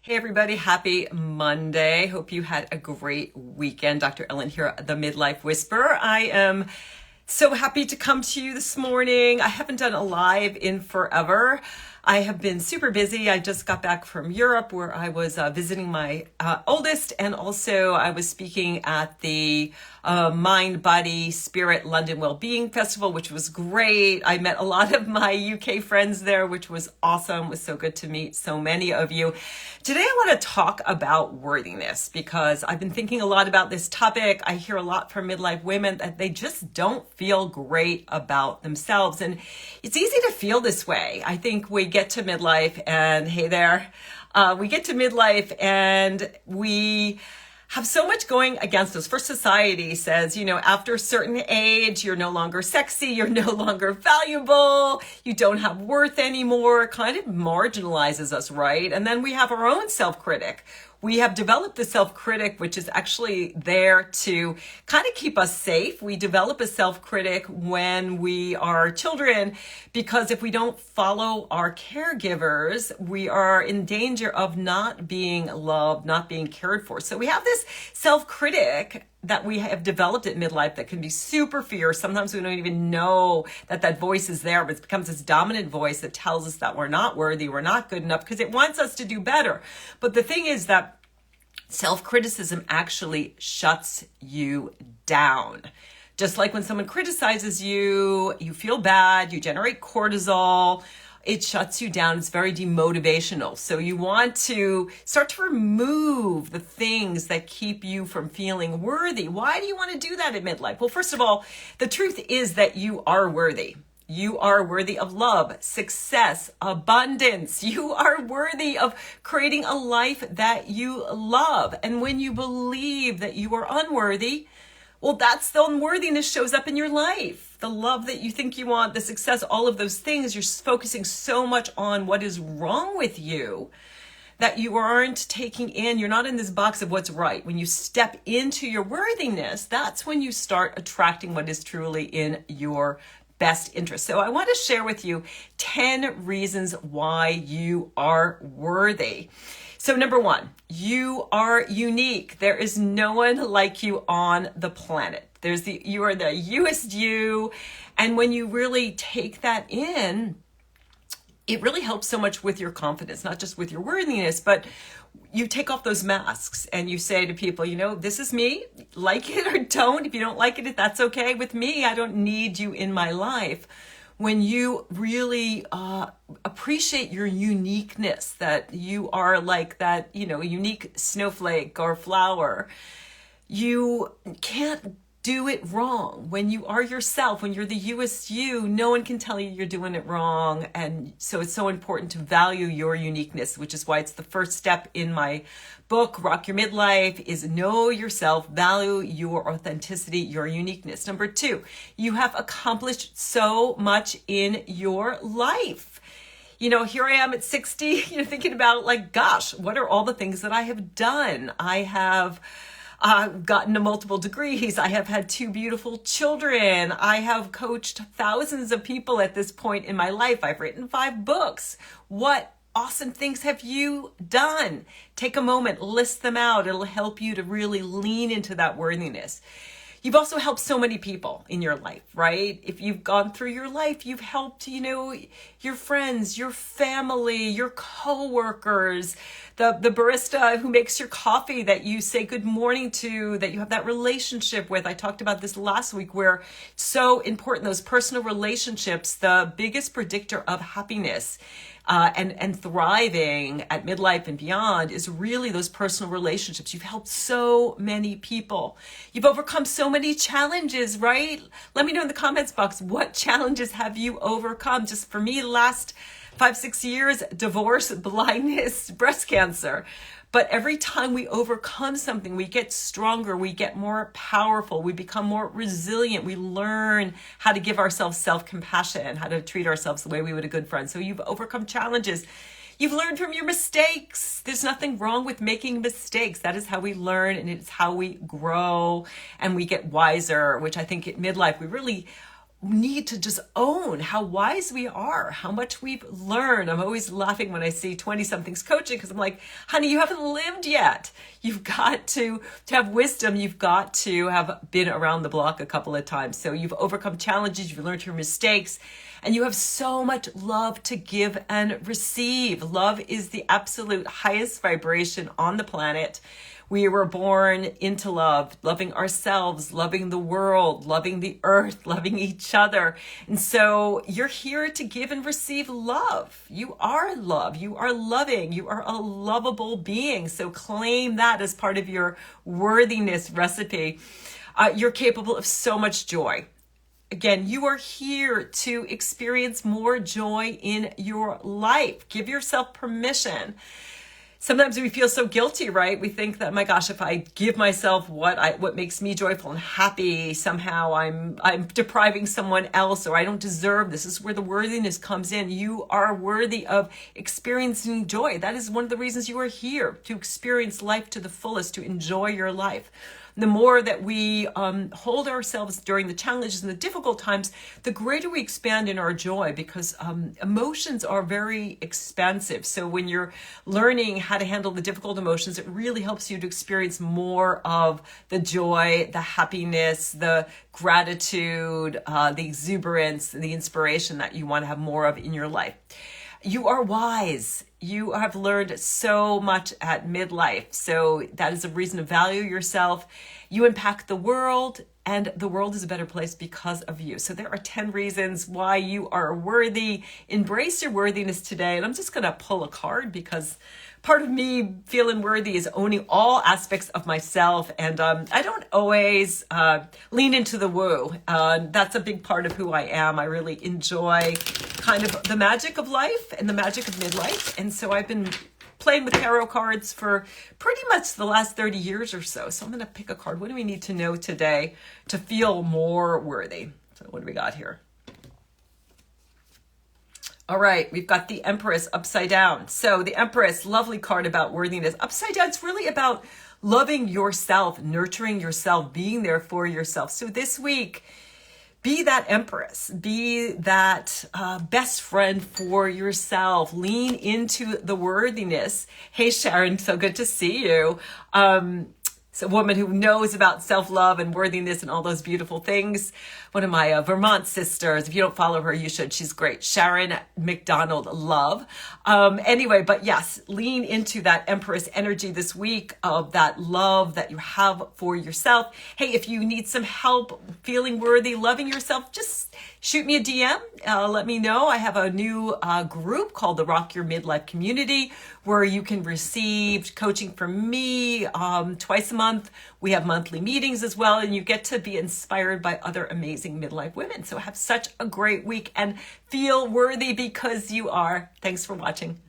Hey everybody, happy Monday. Hope you had a great weekend. Dr. Ellen here, the Midlife Whisperer. I am so happy to come to you this morning. I haven't done a live in forever. I have been super busy. I just got back from Europe where I was visiting my oldest, and also I was speaking at the Mind, Body, Spirit London Wellbeing Festival, which was great. I met a lot of my UK friends there, which was awesome. It was so good to meet so many of you. Today I want to talk about worthiness because I've been thinking a lot about this topic. I hear a lot from midlife women that they just don't feel great about themselves. And it's easy to feel this way. I think we get to midlife and hey there, we get to midlife and we have so much going against us. First, society says, after a certain age, you're no longer sexy, you're no longer valuable, you don't have worth anymore. It kind of marginalizes us, right? And then we have our own self-critic. We have developed the self-critic, which is actually there to kind of keep us safe. We develop a self-critic when we are children, because if we don't follow our caregivers, we are in danger of not being loved, not being cared for. So we have this self-critic that we have developed at midlife that can be super fierce. Sometimes we don't even know that that voice is there, but it becomes this dominant voice that tells us that we're not worthy, we're not good enough, because it wants us to do better. But the thing is that self-criticism actually shuts you down. Just like when someone criticizes you, you feel bad, you generate cortisol, it shuts you down. It's very demotivational. So you want to start to remove the things that keep you from feeling worthy. Why do you want to do that at midlife? Well, first of all, the truth is that you are worthy. You are worthy of love, success, abundance. You are worthy of creating a life that you love. And when you believe that you are unworthy, well, that's the unworthiness shows up in your life. The love that you think you want, the success, all of those things, you're focusing so much on what is wrong with you that you aren't taking in, you're not in this box of what's right. When you step into your worthiness, that's when you start attracting what is truly in your best interest. So I want to share with you 10 reasons why you are worthy. So number one, you are unique. There is no one like you on the planet. You are the youest you. And when you really take that in, it really helps so much with your confidence, not just with your worthiness, but you take off those masks and you say to people, this is me, like it or don't. If you don't like it, that's okay with me. I don't need you in my life. When you really appreciate your uniqueness, that you are like that, unique snowflake or flower, you can't do it wrong. When you are yourself, when you're the youest you, no one can tell you you're doing it wrong. And so it's so important to value your uniqueness, which is why it's the first step in my book, Rock Your Midlife, is know yourself, value your authenticity, your uniqueness. Number two, you have accomplished so much in your life. Here I am at 60, thinking about gosh, what are all the things that I have done? I have gotten to multiple degrees. I have had 2 beautiful children. I have coached thousands of people at this point in my life. I've written 5 books. What awesome things have you done? Take a moment, list them out. It'll help you to really lean into that worthiness. You've also helped so many people in your life, right? If you've gone through your life, you've helped, your friends, your family, your coworkers, the barista who makes your coffee that you say good morning to, that you have that relationship with. I talked about this last week, where it's so important, those personal relationships, the biggest predictor of happiness and thriving at midlife and beyond is really those personal relationships. You've helped so many people. You've overcome so many challenges, right? Let me know in the comments box, what challenges have you overcome? Just for me, last 5-6 years, divorce, blindness, breast cancer. But every time we overcome something, we get stronger, we get more powerful, we become more resilient, we learn how to give ourselves self-compassion, how to treat ourselves the way we would a good friend. So you've overcome challenges. You've learned from your mistakes. There's nothing wrong with making mistakes. That is how we learn, and it's how we grow and we get wiser, which I think at midlife we really need to just own how wise we are, how much we've learned. I'm always laughing when I see 20-somethings coaching because I'm like, honey, you haven't lived yet. You've got to have wisdom. You've got to have been around the block a couple of times. So you've overcome challenges, you've learned your mistakes, and you have so much love to give and receive. Love is the absolute highest vibration on the planet. We were born into love, loving ourselves, loving the world, loving the earth, loving each other. And so you're here to give and receive love. You are love. You are loving. You are a lovable being. So claim that as part of your worthiness recipe. You're capable of so much joy. Again, you are here to experience more joy in your life. Give yourself permission. Sometimes we feel so guilty, right? We think that, my gosh, if I give myself what makes me joyful and happy, somehow I'm depriving someone else, or I don't deserve this. This is where the worthiness comes in. You are worthy of experiencing joy. That is one of the reasons you are here, to experience life to the fullest, to enjoy your life. The more that we hold ourselves during the challenges and the difficult times, the greater we expand in our joy, because emotions are very expansive. So when you're learning how to handle the difficult emotions, it really helps you to experience more of the joy, the happiness, the gratitude, the exuberance, the inspiration that you want to have more of in your life. You are wise. You have learned so much at midlife. So that is a reason to value yourself. You impact the world, and the world is a better place because of you. So there are 10 reasons why you are worthy. Embrace your worthiness today. And I'm just going to pull a card, because part of me feeling worthy is owning all aspects of myself. And I don't always lean into the woo. That's a big part of who I am. I really enjoy kind of the magic of life and the magic of midlife. And so I've been playing with tarot cards for pretty much the last 30 years or so. So I'm going to pick a card. What do we need to know today to feel more worthy? So what do we got here? All right, we've got the Empress upside down. So the Empress, lovely card about worthiness. Upside down, it's really about loving yourself, nurturing yourself, being there for yourself. So this week, be that Empress, be that best friend for yourself. Lean into the worthiness. Hey, Sharon, so good to see you. It's a woman who knows about self-love and worthiness and all those beautiful things. One of my Vermont sisters, if you don't follow her, you should. She's great. Sharon McDonald Love. Anyway, but yes, lean into that Empress energy this week of that love that you have for yourself. Hey, if you need some help feeling worthy, loving yourself, just shoot me a DM. Let me know. I have a new group called the Rock Your Midlife Community, where you can receive coaching from me twice a month. We have monthly meetings as well, and you get to be inspired by other amazing midlife women. So have such a great week and feel worthy, because you are. Thanks for watching.